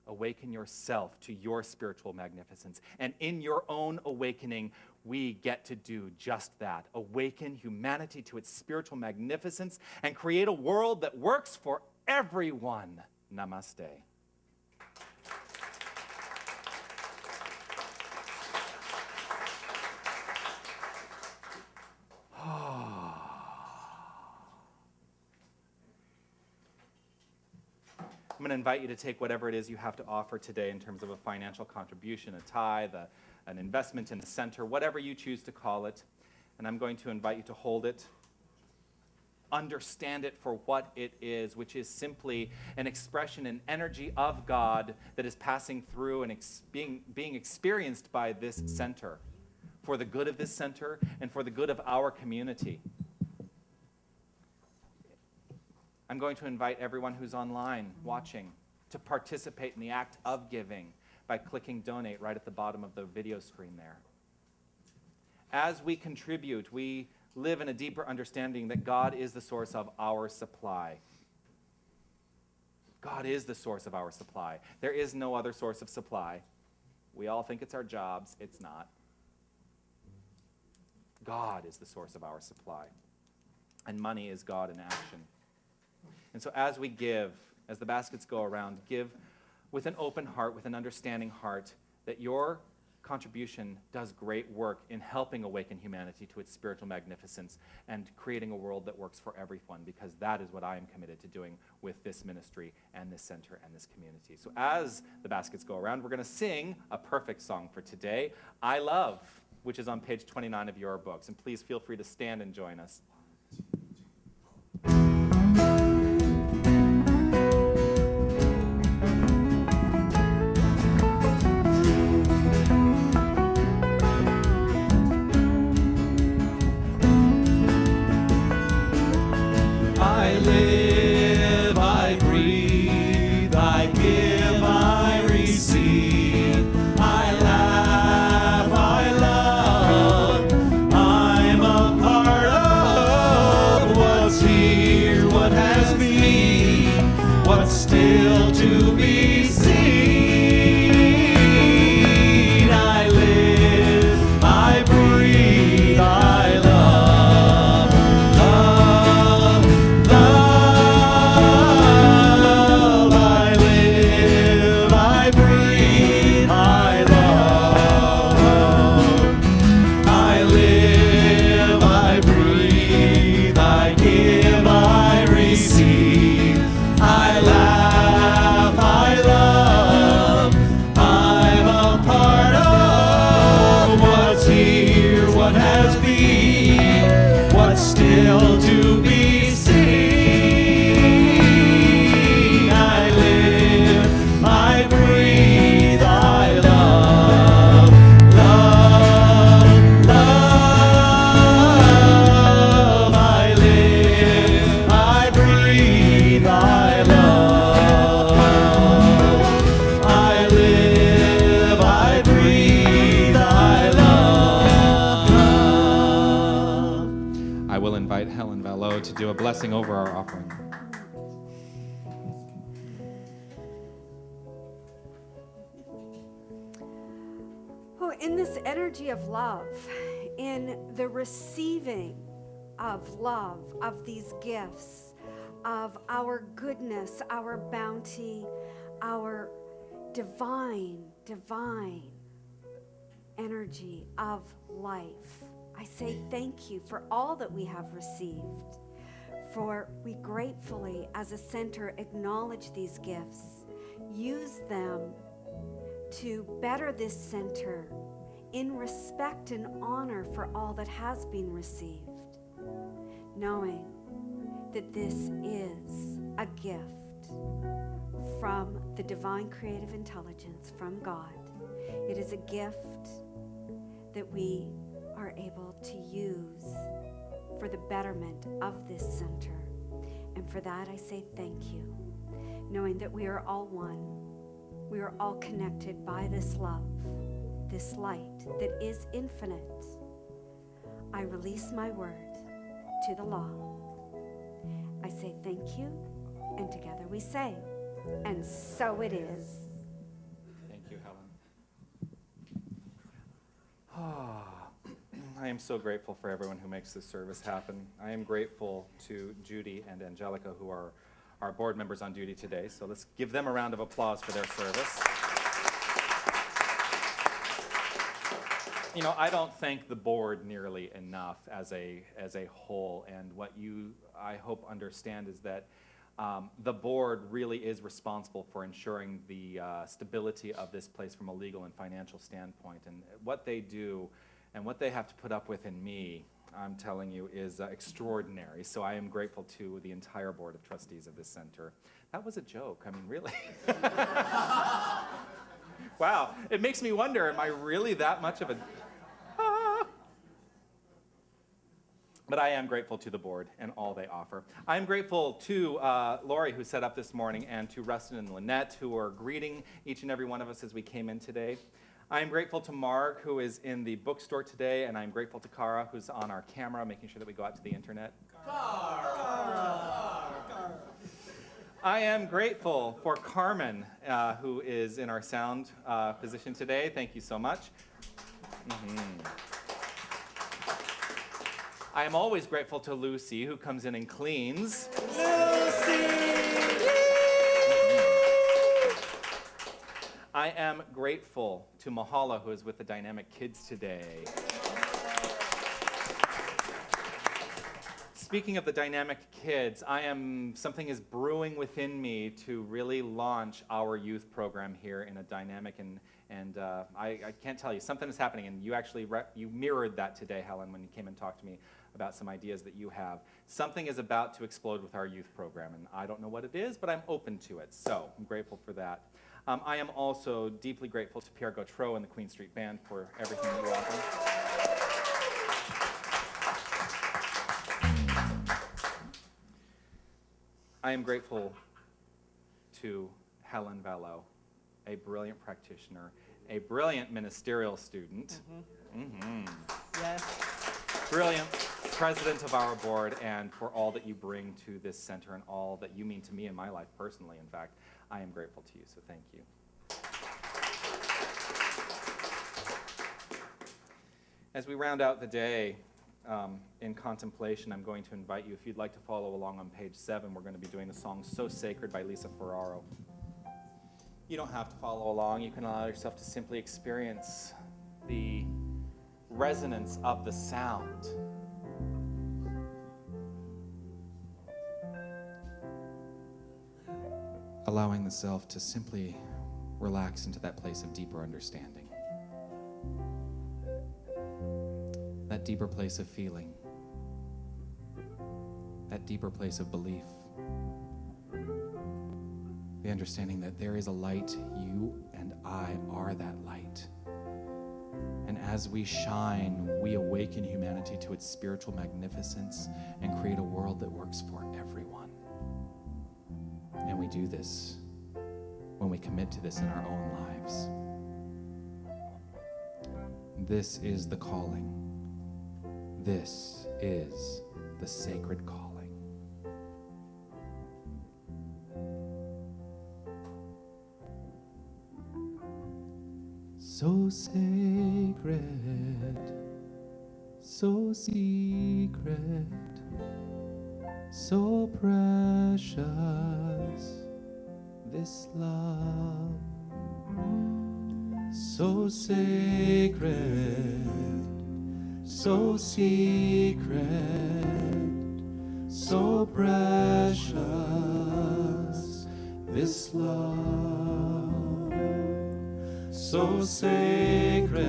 Awaken yourself to your spiritual magnificence. And in your own awakening, we get to do just that. Awaken humanity to its spiritual magnificence and create a world that works for everyone. Namaste. I'm going to invite you to take whatever it is you have to offer today in terms of a financial contribution, a tithe, an investment in the center, whatever you choose to call it. And I'm going to invite you to hold it, understand it for what it is, which is simply an expression, an energy of God that is passing through and being experienced by this center for the good of this center and for the good of our community. I'm going to invite everyone who's online watching to participate in the act of giving by clicking donate right at the bottom of the video screen there. As we contribute, we live in a deeper understanding that God is the source of our supply. God is the source of our supply. There is no other source of supply. We all think it's our jobs. It's not. God is the source of our supply. And money is God in action. And so as we give, as the baskets go around, give with an open heart, with an understanding heart, that your contribution does great work in helping awaken humanity to its spiritual magnificence and creating a world that works for everyone, because that is what I am committed to doing with this ministry and this center and this community. So as the baskets go around, we're going to sing a perfect song for today, I Love, which is on page 29 of your books. And please feel free to stand and join us. I live, I breathe, I give, I receive, I laugh, I love, I'm a part of what's here, what has been, what's still to be seen. I live, I breathe, I love, love, love. I live, I breathe, I love. I live, I breathe, I give, I receive, I laugh, I love, I'm a part of what's here, what has been, what's still to be seen. I live, I breathe, I love, love, love. I live, I breathe, I love. I live, I breathe, I love. I will invite Helen Vallot to do a blessing over our offering. Oh, in this energy of love, in the receiving of love, of these gifts, of our goodness, our bounty, our divine energy of life, I say thank you for all that we have received. For we gratefully, as a center, acknowledge these gifts, use them to better this center in respect and honor for all that has been received, knowing that this is a gift from the divine creative intelligence from God. It is a gift that we are able to use for the betterment of this center. And for that I say thank you, knowing that we are all one. We are all connected by this love, this light that is infinite. I release my word to the law. I say thank you, and together we say, and so it is. Thank you, Helen. I am so grateful for everyone who makes this service happen. I am grateful to Judy and Angelica, who are our board members on duty today. So let's give them a round of applause for their service. You know, I don't thank the board nearly enough as a whole, and what you, I hope, understand is that the board really is responsible for ensuring the stability of this place from a legal and financial standpoint, and what they do and what they have to put up with in me, I'm telling you, is extraordinary. So I am grateful to the entire board of trustees of this center. That was a joke, I mean, really. Wow, it makes me wonder, am I really that much of a... But I am grateful to the board and all they offer. I'm grateful to Lori, who set up this morning, and to Rustin and Lynette, who are greeting each and every one of us as we came in today. I'm grateful to Mark, who is in the bookstore today, and I'm grateful to Cara, who's on our camera, making sure that we go out to the internet. I am grateful for Carmen, who is in our sound position today. Thank you so much. I am always grateful to Lucy, who comes in and cleans. I am grateful to Mahala, who is with the Dynamic Kids today. Speaking of the Dynamic Kids, something is brewing within me to really launch our youth program here in a dynamic, and I can't tell you, something is happening, and you actually you mirrored that today, Helen, when you came and talked to me about some ideas that you have. Something is about to explode with our youth program, and I don't know what it is, but I'm open to it, so I'm grateful for that. I am also deeply grateful to Pierre Gautreau and the Queen Street Band for everything that you offer. I am grateful to Helen Valleau, a brilliant practitioner, a brilliant ministerial student, Yes. brilliant president of our board, and for all that you bring to this center and all that you mean to me in my life personally. In fact, I am grateful to you, so thank you. As we round out the day, in contemplation, I'm going to invite you, if you'd like to follow along on page 7, we're going to be doing the song So Sacred by Lisa Ferraro. You don't have to follow along. You can allow yourself to simply experience the resonance of the sound. Allowing the self to simply relax into that place of deeper understanding. That deeper place of feeling, that deeper place of belief, the understanding that there is a light, you and I are that light. And as we shine, we awaken humanity to its spiritual magnificence and create a world that works for everyone. And we do this when we commit to this in our own lives. This is the calling. This is the sacred calling. So sacred, so secret, so precious, this love. So sacred, so secret, so precious, this love. So sacred,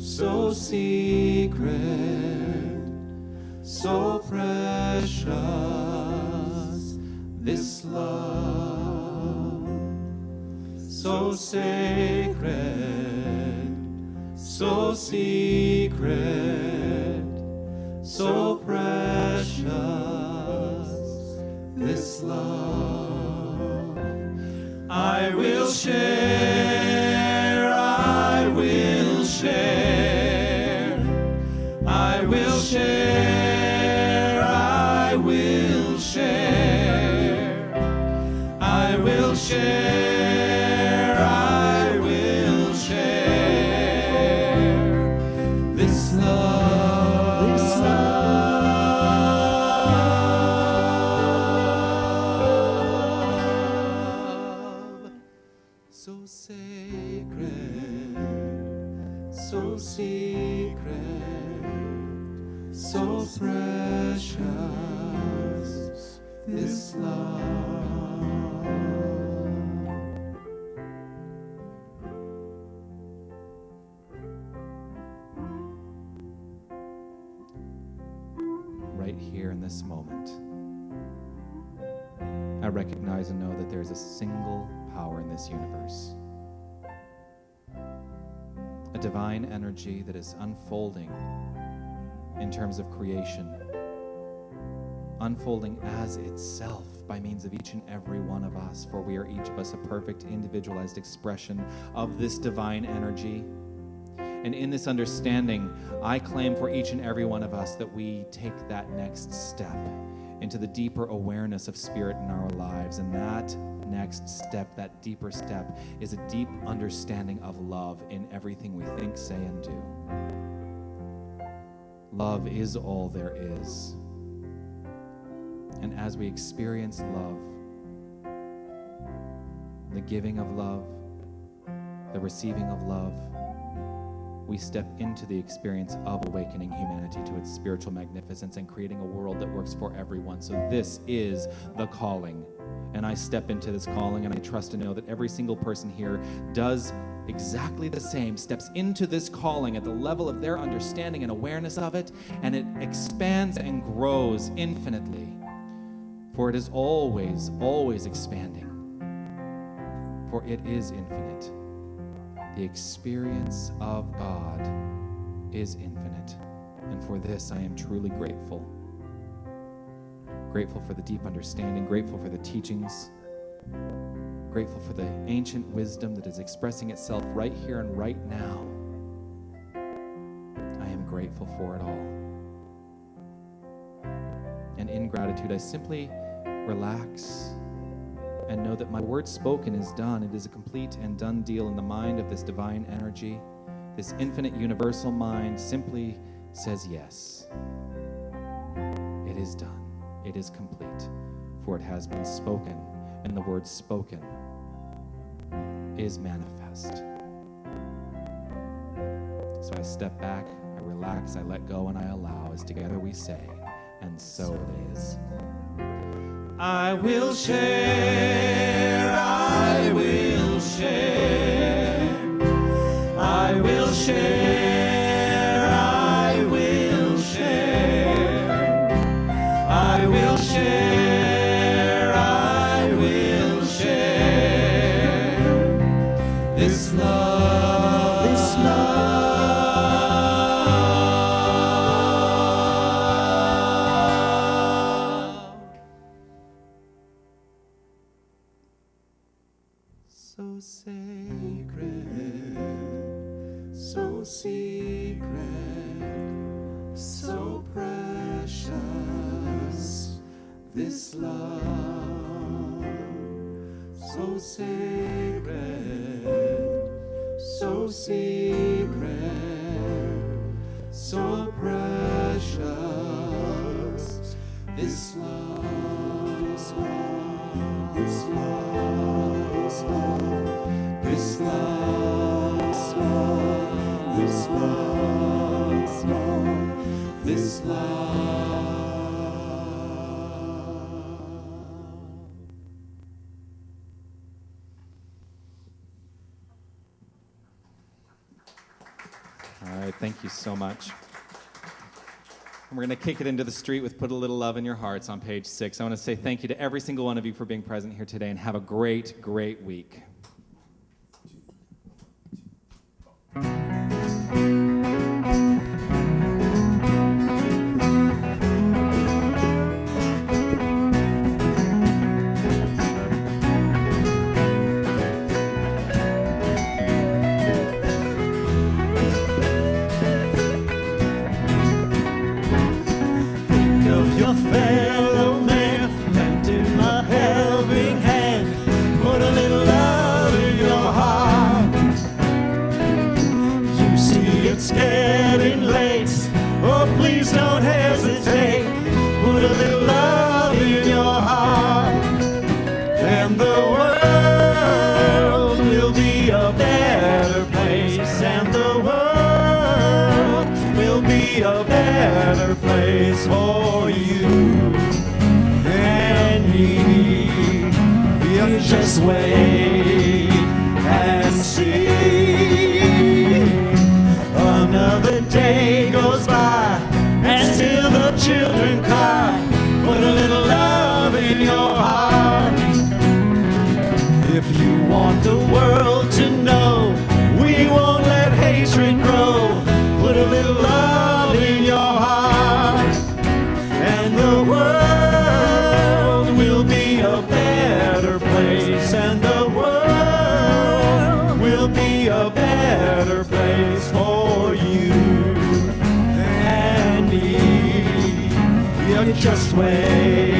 so secret, so precious, this love. So sacred, so secret, so precious, this love. I will share, I will share, I will share, I will share, I will share, I will share, this love, this love. So sacred, so secret, so precious, this love. Right here in this moment, I recognize and know that there is a single power in this universe. A divine energy that is unfolding in terms of creation, unfolding as itself by means of each and every one of us, for we are each of us a perfect individualized expression of this divine energy. And in this understanding, I claim for each and every one of us that we take that next step into the deeper awareness of Spirit in our lives. And that next step, that deeper step, is a deep understanding of love in everything we think, say, and do. Love is all there is. And as we experience love, the giving of love, the receiving of love, we step into the experience of awakening humanity to its spiritual magnificence and creating a world that works for everyone. So this is the calling. And I step into this calling, and I trust to know that every single person here does exactly the same, steps into this calling at the level of their understanding and awareness of it, and it expands and grows infinitely. For it is always, always expanding. For it is infinite. The experience of God is infinite. And for this, I am truly grateful. Grateful for the deep understanding, grateful for the teachings, grateful for the ancient wisdom that is expressing itself right here and right now. I am grateful for it all. And in gratitude, I simply relax and know that my word spoken is done. It is a complete and done deal in the mind of this divine energy. This infinite universal mind simply says yes. It is done. It is complete. For it has been spoken, and the word spoken is manifest. So I step back, I relax, I let go, and I allow, as together we say, and so it is. I will share, I will share, I will share, I will share, I will share, I will share this love, this love. So sacred, so secret, so precious, this love. So sacred, so secret, so precious, this love, this love, this love. This love, this love, this love, this love. All right, thank you so much. And we're going to kick it into the street with Put a Little Love in Your Hearts on page 6. I want to say thank you to every single one of you for being present here today, and have a great, great week. Fellow man, lend him a helping hand, put a little love in your heart. You see it's getting late, oh please don't hesitate, put a little love in your heart, and the world will be a better place, and the world will be a better place for you and me. You just wait and see. Another day goes by and still the children cry. Put a little love in your heart. If you want the world to know we won't let hatred grow, put a little love in your heart, and the world will be a better place, and the world will be a better place for you and me. You just wait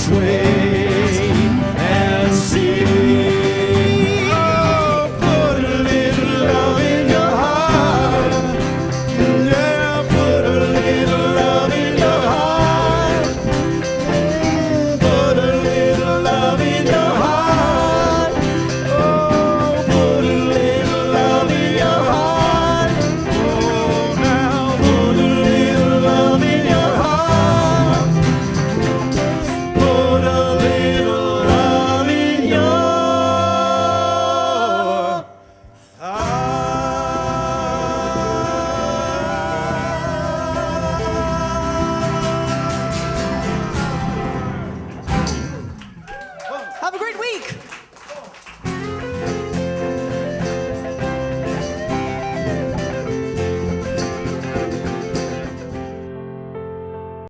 this way.